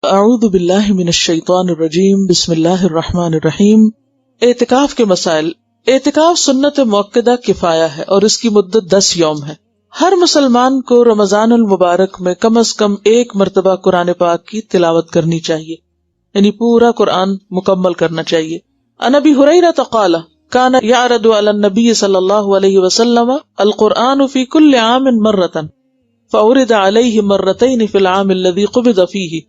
اعوذ باللہ من الشیطان الرجیم بسم اللہ الرحمن الرحیم۔ اعتکاف کے مسائل۔ اعتکاف سنت موقدہ کفایہ ہے اور اس کی مدت 10 یوم ہے۔ ہر مسلمان کو رمضان المبارک میں کم از کم ایک مرتبہ قرآن پاک کی تلاوت کرنی چاہیے، یعنی پورا قرآن مکمل کرنا چاہیے۔ عن ابی ہریرہ قال کان یعرض علی النبی صلی اللہ علیہ وسلم القرآن فی کل عام مرۃ فعرض علیہ مرتین فی العام الذی قبض فیہ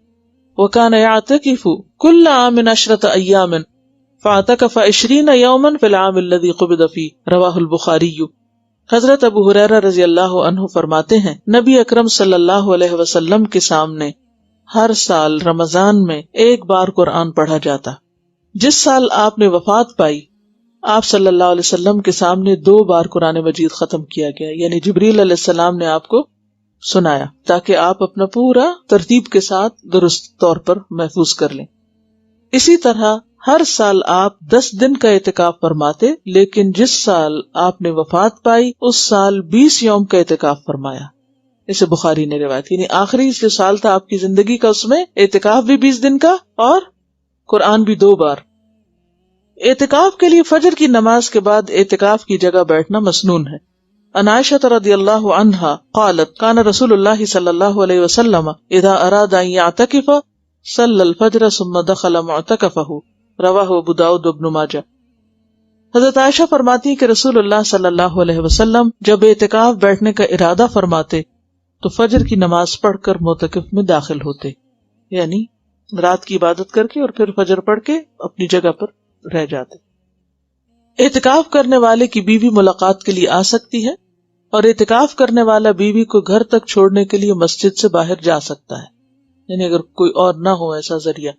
وكان يعتكف كل عام 10 أيام فاعتكف 20 يوما في العام الذي قبض فيه رواہ البخاری۔ حضرت ابو ہریرہ رضی اللہ عنہ فرماتے ہیں نبی اکرم صلی اللہ علیہ وسلم کے سامنے ہر سال رمضان میں ایک بار قرآن پڑھا جاتا۔ جس سال آپ نے وفات پائی آپ صلی اللہ علیہ وسلم کے سامنے 2 بار قرآن مجید ختم کیا گیا، یعنی جبریل علیہ السلام نے آپ کو سنایا تاکہ آپ اپنا پورا ترتیب کے ساتھ درست طور پر محفوظ کر لیں۔ اسی طرح ہر سال آپ 10 دن کا اعتکاف فرماتے، لیکن جس سال آپ نے وفات پائی اس سال 20 یوم کا اعتکاف فرمایا۔ اسے بخاری نے روایت، یعنی آخری جو سال تھا آپ کی زندگی کا اس میں اعتکاف بھی 20 دن کا اور قرآن بھی 2 بار۔ اعتکاف کے لیے فجر کی نماز کے بعد اعتکاف کی جگہ بیٹھنا مسنون ہے۔ عن عائشة رضی اللہ عنہا قالت کان رسول اللہ صلی اللہ علیہ وسلم اذا اراد ان يعتکف صلی الفجر ثم دخل معتکفہ رواہ ابو داؤد وابن ماجہ۔ حضرت عائشہ فرماتی ہیں کہ رسول اللہ صلی اللہ علیہ وسلم جب اعتکاف بیٹھنے کا ارادہ فرماتے تو فجر کی نماز پڑھ کر معتکف میں داخل ہوتے، یعنی رات کی عبادت کر کے اور پھر فجر پڑھ کے اپنی جگہ پر رہ جاتے۔ اعتکاف کرنے والے کی بیوی ملاقات کے لیے آ سکتی ہے اور اعتکاف کرنے والا بیوی کو گھر تک چھوڑنے کے لیے مسجد سے باہر جا سکتا ہے، یعنی اگر کوئی اور نہ ہو ایسا ذریعہ۔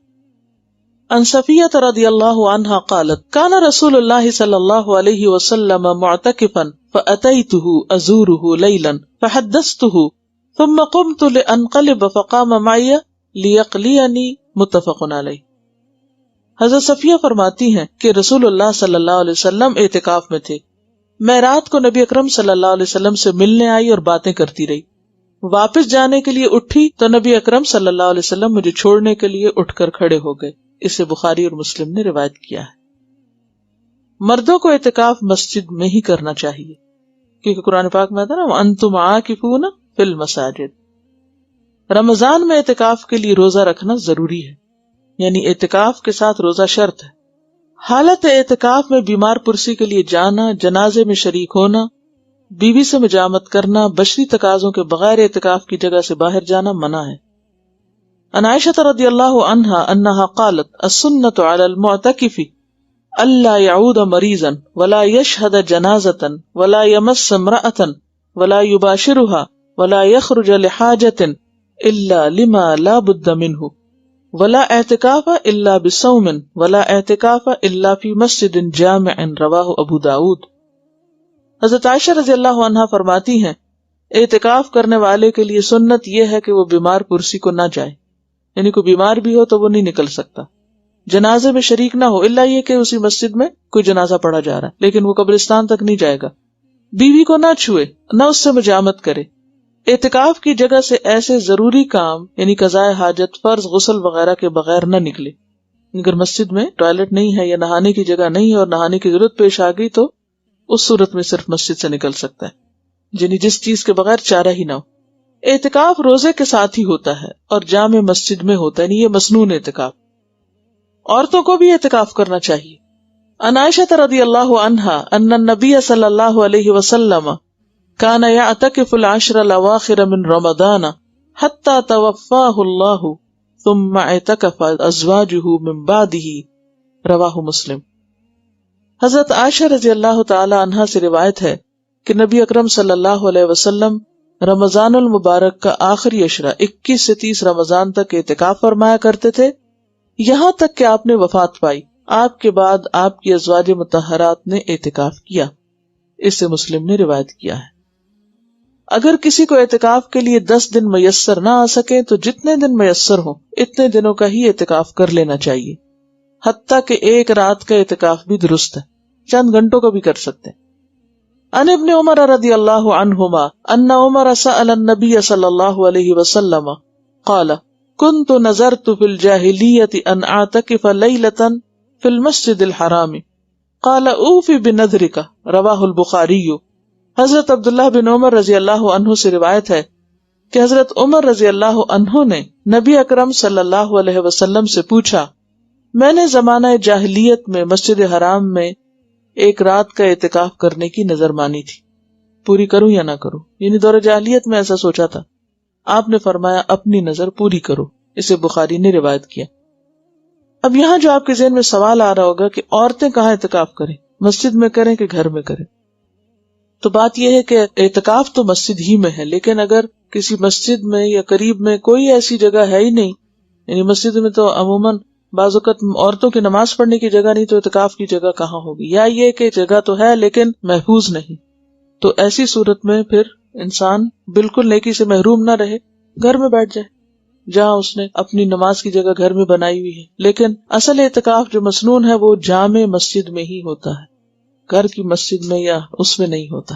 عن صفیہ رضی اللہ عنہا قالت کان رسول اللہ صلی اللہ علیہ وسلم معتکفا فأتیتہ ازورہ لیلا فحدثتہ ثم قمت لانقلب فقام معی لیقلینی متفق علیہ۔ حضرت صفیہ فرماتی ہیں کہ رسول اللہ صلی اللہ علیہ وسلم اعتکاف میں تھے، میں رات کو نبی اکرم صلی اللہ علیہ وسلم سے ملنے آئی اور باتیں کرتی رہی، واپس جانے کے لیے اٹھی تو نبی اکرم صلی اللہ علیہ وسلم مجھے چھوڑنے کے لیے اٹھ کر کھڑے ہو گئے۔ اسے بخاری اور مسلم نے روایت کیا ہے۔ مردوں کو اعتکاف مسجد میں ہی کرنا چاہیے کیونکہ قرآن پاک میں آتا نا وَأَنْتُمْ عَاكِفُونَ فِي الْمَسَاجِدِ۔ رمضان میں اعتکاف کے لیے روزہ رکھنا ضروری ہے، یعنی اعتکاف کے ساتھ روزہ شرط ہے۔ حالت اعتکاف میں بیمار پرسی کے لیے جانا، جنازے میں شریک ہونا، بیوی سے مجامت کرنا، بشری تقاضوں کے بغیر اعتکاف کی جگہ سے باہر جانا منع ہے۔ عن عائشہ رضی اللہ عنہا انہا قالت السنۃ علی المعتکف الا یعود مریضا ولا یشہد جنازۃ ولا یمس امرأۃ ولا یباشرها ولا یخرج لحاجۃ الا لما لا بد منہ ولا اعتکاف الا بصوم ولا اعتکاف الا فی مسجد جامع رواہ ابو داؤد۔ حضرت عائشہ رضی اللہ عنہا فرماتی ہیں اعتکاف کرنے والے کے لیے سنت یہ ہے کہ وہ بیمار پرسی کو نہ جائے، یعنی کوئی بیمار بھی ہو تو وہ نہیں نکل سکتا، جنازے میں شریک نہ ہو الا یہ کہ اسی مسجد میں کوئی جنازہ پڑھا جا رہا ہے لیکن وہ قبرستان تک نہیں جائے گا، بیوی کو نہ چھوئے، نہ اس سے مجامت کرے۔ اعتکاف کی جگہ سے ایسے ضروری کام یعنی قضاء حاجت، فرض، غسل وغیرہ کے بغیر نہ نکلے۔ اگر مسجد میں ٹوائلٹ نہیں ہے یا نہانے کی جگہ نہیں ہے اور نہانے کی ضرورت پیش آ گئی تو اس صورت میں صرف مسجد سے نکل سکتا ہے، یعنی جس چیز کے بغیر چارہ ہی نہ ہو۔ اعتکاف روزے کے ساتھ ہی ہوتا ہے اور جامع مسجد میں ہوتا ہے، یعنی یہ مسنون اعتکاف۔ عورتوں کو بھی اعتکاف کرنا چاہیے۔ عن عائشہ رضی اللہ عنہا ان النبی صلی اللہ علیہ وسلم کان یعتکف العشر الاواخر من رمضان حتی توفاہ اللہ ثم اعتکف ازواجہ من بعدہ رواہ مسلم۔ حضرت عائشہ رضی اللہ تعالی عنہا سے روایت ہے کہ نبی اکرم صلی اللہ علیہ وسلم رمضان المبارک کا آخری عشرہ 21 سے 30 رمضان تک اعتکاف فرمایا کرتے تھے، یہاں تک کہ آپ نے وفات پائی۔ آپ کے بعد آپ کی ازواج مطہرات نے اعتکاف کیا۔ اس سے مسلم نے روایت کیا ہے۔ اگر کسی کو اعتکاف کے لیے 10 دن میسر نہ آ سکے تو جتنے دن میسر ہوں اتنے دنوں کا ہی اعتکاف کر لینا چاہیے، حتیٰ کہ ایک رات کا اعتکاف بھی درست ہے، چند گھنٹوں کا بھی کر سکتے ہیں۔ عن ابن عمر رضی اللہ عنہما ان عمر سأل النبی صلی اللہ علیہ وسلم قال كنت نذرت في الجاهلية أن أعتكف ليلة في المسجد الحرام قال اوفی بنذرک، رواہ البخاری۔ حضرت عبداللہ بن عمر رضی اللہ عنہ سے روایت ہے کہ حضرت عمر رضی اللہ عنہ نے نبی اکرم صلی اللہ علیہ وسلم سے پوچھا، میں نے زمانہ جاہلیت میں مسجد حرام میں ایک رات کا اعتکاف کرنے کی نظر مانی تھی، پوری کروں یا نہ کروں؟ یعنی دور جاہلیت میں ایسا سوچا تھا۔ آپ نے فرمایا اپنی نظر پوری کرو، اسے بخاری نے روایت کیا۔ اب یہاں جو آپ کے ذہن میں سوال آ رہا ہوگا کہ عورتیں کہاں اعتکاف کریں، مسجد میں کریں کہ گھر میں کریں؟ تو بات یہ ہے کہ اعتکاف تو مسجد ہی میں ہے، لیکن اگر کسی مسجد میں یا قریب میں کوئی ایسی جگہ ہے ہی نہیں، یعنی مسجد میں تو عموماً بعض اوقات عورتوں کی نماز پڑھنے کی جگہ نہیں، تو اعتکاف کی جگہ کہاں ہوگی؟ یا یہ کہ جگہ تو ہے لیکن محفوظ نہیں، تو ایسی صورت میں پھر انسان بالکل نیکی سے محروم نہ رہے، گھر میں بیٹھ جائے جہاں اس نے اپنی نماز کی جگہ گھر میں بنائی ہوئی ہے۔ لیکن اصل اعتکاف جو مسنون ہے وہ جامع مسجد میں ہی ہوتا ہے، گھر کی مسجد میں یا اس میں نہیں ہوتا۔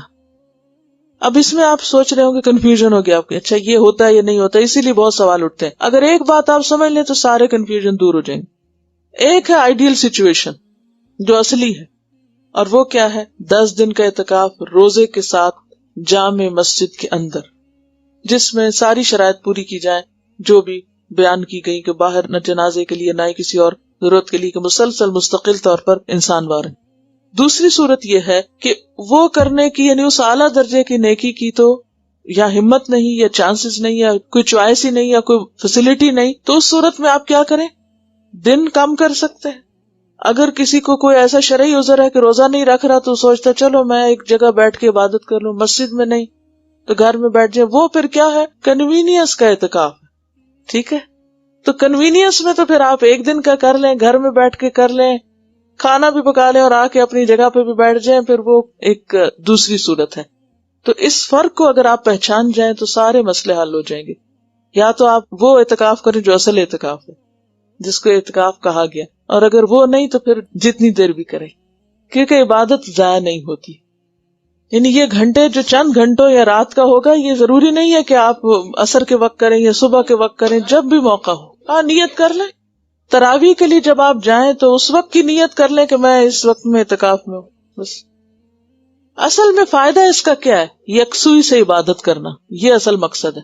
اب اس میں آپ سوچ رہے ہوں گے، کنفیوژن ہو گیا آپ کے، اچھا یہ ہوتا ہے یا نہیں ہوتا، اسی لیے بہت سوال اٹھتے ہیں۔ اگر ایک بات آپ سمجھ لیں تو سارے کنفیوژن دور ہو جائیں گے۔ ایک ہے آئیڈیل سچویشن جو اصلی ہے، اور وہ کیا ہے؟ 10 دن کا اعتکاف روزے کے ساتھ جامع مسجد کے اندر، جس میں ساری شرائط پوری کی جائیں جو بھی بیان کی گئی، کہ باہر نہ جنازے کے لیے نہ ہی کسی اور ضرورت کے لیے، کہ مسلسل مستقل طور پر انسان وار ہے۔ دوسری صورت یہ ہے کہ وہ کرنے کی، یعنی اس اعلیٰ درجے کی نیکی کی تو یا ہمت نہیں یا چانسز نہیں یا کوئی چوائس ہی نہیں یا کوئی فیسلٹی نہیں، تو اس صورت میں آپ کیا کریں؟ دن کم کر سکتے ہیں۔ اگر کسی کو کوئی ایسا شرعی عذر ہے کہ روزہ نہیں رکھ رہا، تو سوچتا چلو میں ایک جگہ بیٹھ کے عبادت کر لوں، مسجد میں نہیں تو گھر میں بیٹھ جائے، وہ پھر کیا ہے؟ کنوینئنس کا اعتکاف ہے۔ ٹھیک ہے، تو کنوینئنس میں تو پھر آپ ایک دن کا کر لیں، گھر میں بیٹھ کے کر لیں، کھانا بھی پکا لیں اور آ کے اپنی جگہ پہ بھی بیٹھ جائیں، پھر وہ ایک دوسری صورت ہے۔ تو اس فرق کو اگر آپ پہچان جائیں تو سارے مسئلے حل ہو جائیں گے۔ یا تو آپ وہ اعتکاف کریں جو اصل اعتکاف ہے، جس کو اعتکاف کہا گیا، اور اگر وہ نہیں تو پھر جتنی دیر بھی کریں، کیونکہ عبادت ضائع نہیں ہوتی۔ یعنی یہ گھنٹے جو چند گھنٹوں یا رات کا ہوگا، یہ ضروری نہیں ہے کہ آپ عصر کے وقت کریں یا صبح کے وقت کریں، جب بھی موقع ہو۔ ہاں نیت کر لیں، تراویح کے لیے جب آپ جائیں تو اس وقت کی نیت کر لیں کہ میں اس وقت میں اعتکاف میں ہوں، بس۔ اصل میں فائدہ اس کا کیا ہے؟ یکسوئی سے عبادت کرنا، یہ اصل مقصد ہے۔